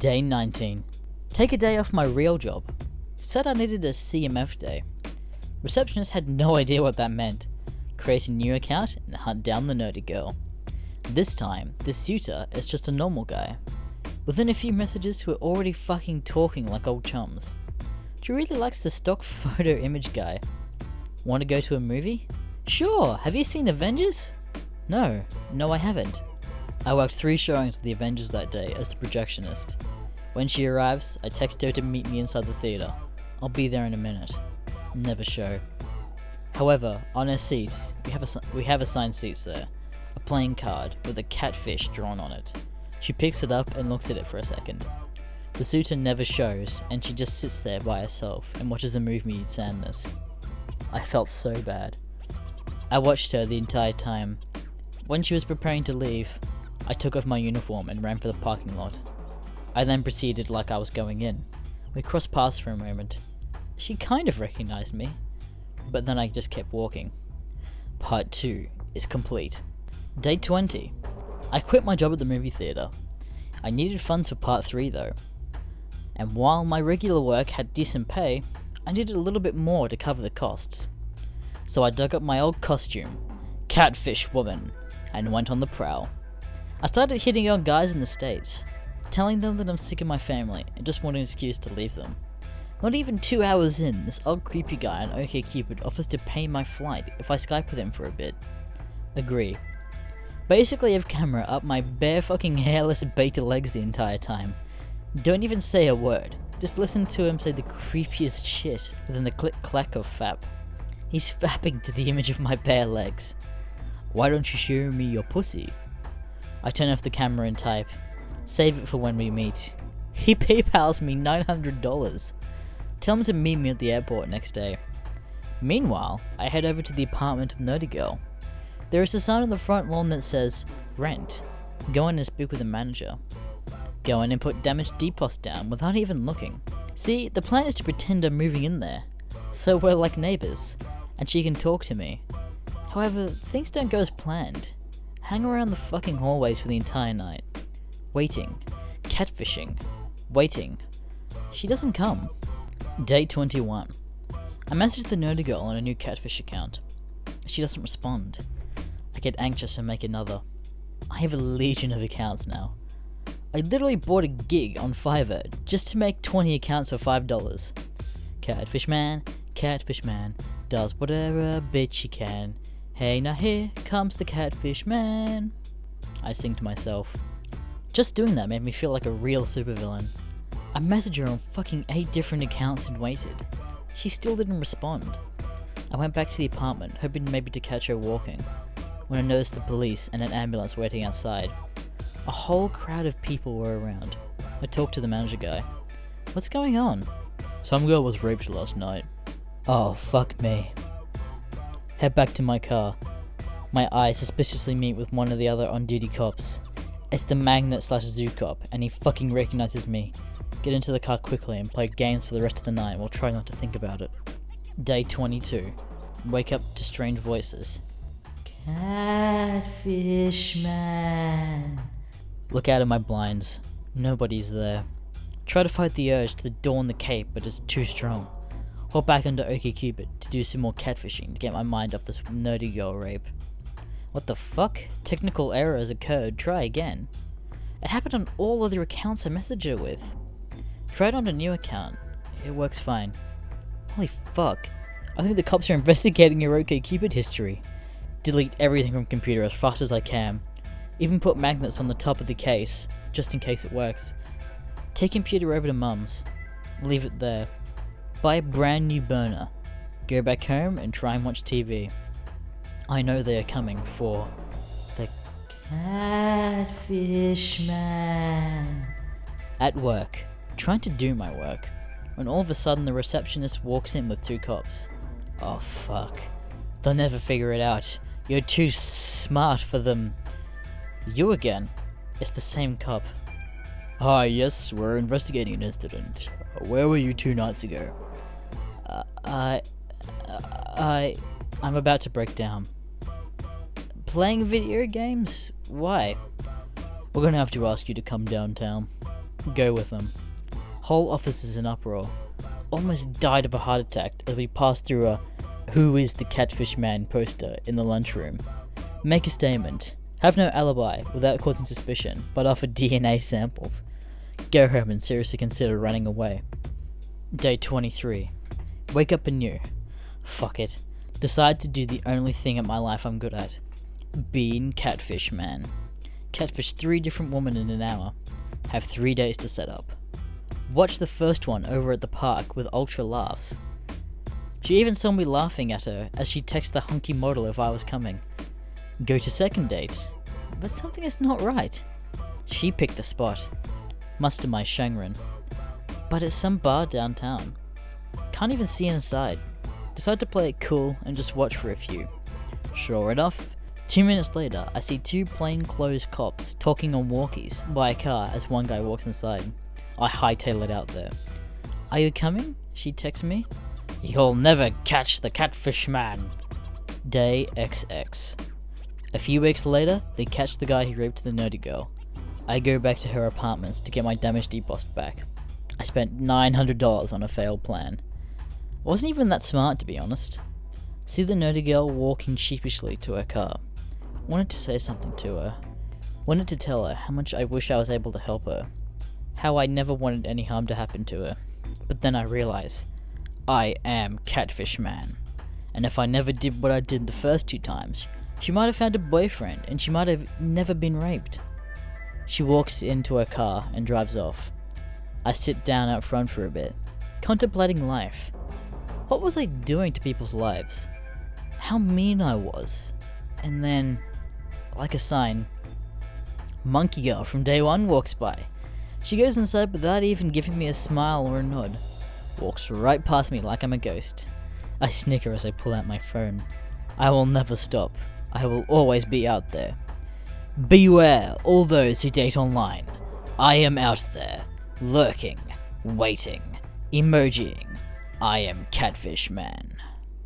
Day 19. Take a day off my real job. Said I needed a CMF day. Receptionist had no idea what that meant. Create a new account and hunt down the nerdy girl. This time, the suitor is just a normal guy. Within a few messages, we're already fucking talking like old chums. She really likes the stock photo image guy. Want to go to a movie? Sure, have you seen Avengers? No, I haven't. I worked 3 showings of the Avengers that day as the projectionist. When she arrives, I text her to meet me inside the theatre. I'll be there in a minute. Never show. However, on her seat, we have assigned seats there. A playing card with a catfish drawn on it. She picks it up and looks at it for a second. The suitor never shows, and she just sits there by herself and watches the movie Sadness. I felt so bad. I watched her the entire time. When she was preparing to leave, I took off my uniform and ran for the parking lot. I then proceeded like I was going in. We crossed paths for a moment. She kind of recognized me, but then I just kept walking. Part 2 is complete. Day 20. I quit my job at the movie theatre. I needed funds for part 3 though. And while my regular work had decent pay, I needed a little bit more to cover the costs. So I dug up my old costume, Catfish Woman, and went on the prowl. I started hitting on guys in the States, telling them that I'm sick of my family and just want an excuse to leave them. Not even 2 hours in, this old creepy guy on OkCupid offers to pay my flight if I Skype with him for a bit. Agree. Basically have camera up my bare fucking hairless beta legs the entire time. Don't even say a word, just listen to him say the creepiest shit within the click-clack of fap. He's fapping to the image of my bare legs. Why don't you show me your pussy? I turn off the camera and type, save it for when we meet. He PayPals me $900. Tell him to meet me at the airport next day. Meanwhile, I head over to the apartment of Nerdy Girl. There is a sign on the front lawn that says, rent. Go in and speak with the manager. Go in and put damaged deposit down without even looking. See, the plan is to pretend I'm moving in there, so we're like neighbours, and she can talk to me. However, things don't go as planned. Hang around the fucking hallways for the entire night. Waiting. Catfishing. Waiting. She doesn't come. Day 21. I message the nerdy girl on a new Catfish account. She doesn't respond. I get anxious and make another. I have a legion of accounts now. I literally bought a gig on Fiverr just to make 20 accounts for $5. Catfishman, does whatever a bitch he can. Hey, now here comes the Catfishman. I sing to myself. Just doing that made me feel like a real supervillain. I messaged her on fucking 8 different accounts and waited. She still didn't respond. I went back to the apartment, hoping maybe to catch her walking, when I noticed the police and an ambulance waiting outside. A whole crowd of people were around. I talked to the manager guy. What's going on? Some girl was raped last night. Oh, fuck me. Head back to my car. My eyes suspiciously meet with one of the other on-duty cops. It's the magnet/zoo cop, and he fucking recognizes me. Get into the car quickly and play games for the rest of the night while trying not to think about it. Day 22. Wake up to strange voices. Catfishman. Look out of my blinds. Nobody's there. Try to fight the urge to adorn the cape, but it's too strong. Hop back onto OkCupid to do some more catfishing to get my mind off this nerdy girl rape. What the fuck? Technical error has occurred. Try again. It happened on all other accounts I messaged her with. Tried on a new account. It works fine. Holy fuck. I think the cops are investigating your OkCupid history. Delete everything from computer as fast as I can. Even put magnets on the top of the case, just in case it works. Take computer over to mum's. Leave it there. Buy a brand new burner. Go back home and try and watch TV. I know they are coming for the Catfishman. At work, trying to do my work, when all of a sudden the receptionist walks in with 2 cops. Oh fuck. They'll never figure it out. You're too smart for them. You again. It's the same cop. Hi, yes, we're investigating an incident. Where were you 2 nights ago? I'm about to break down. Playing video games? Why? We're gonna have to ask you to come downtown. Go with them. Whole office is in uproar. Almost died of a heart attack as we passed through a "Who is the Catfishman" poster in the lunchroom. Make a statement. Have no alibi without causing suspicion, but offer DNA samples. Go home and seriously consider running away. Day 23. Wake up anew. Fuck it. Decide to do the only thing in my life I'm good at. Being Catfishman. Catfish 3 different women in an hour. Have 3 days to set up. Watch the first one over at the park with ultra laughs. She even saw me laughing at her as she texted the hunky model if I was coming. Go to second date, but something is not right. She picked the spot. Muster my chagrin. But it's some bar downtown. Can't even see inside. Decide to play it cool and just watch for a few. Sure enough, 2 minutes later, I see 2 plainclothes cops talking on walkies by a car as one guy walks inside. I hightail it out there. Are you coming? She texts me. You'll never catch the Catfishman. Day XX. A few weeks later, they catch the guy who raped the nerdy girl. I go back to her apartments to get my damaged e-post back. I spent $900 on a failed plan. Wasn't even that smart, to be honest. See the nerdy girl walking sheepishly to her car. Wanted to say something to her. Wanted to tell her how much I wish I was able to help her. How I never wanted any harm to happen to her. But then I realize, I am Catfishman. And if I never did what I did the first 2 times, she might have found a boyfriend and she might have never been raped. She walks into her car and drives off. I sit down out front for a bit, contemplating life. What was I doing to people's lives? How mean I was. And then, like a sign, Monkey Girl from day 1 walks by. She goes inside without even giving me a smile or a nod. Walks right past me like I'm a ghost. I snicker as I pull out my phone. I will never stop. I will always be out there. Beware all those who date online. I am out there, lurking, waiting, emojiing. I am Catfishman.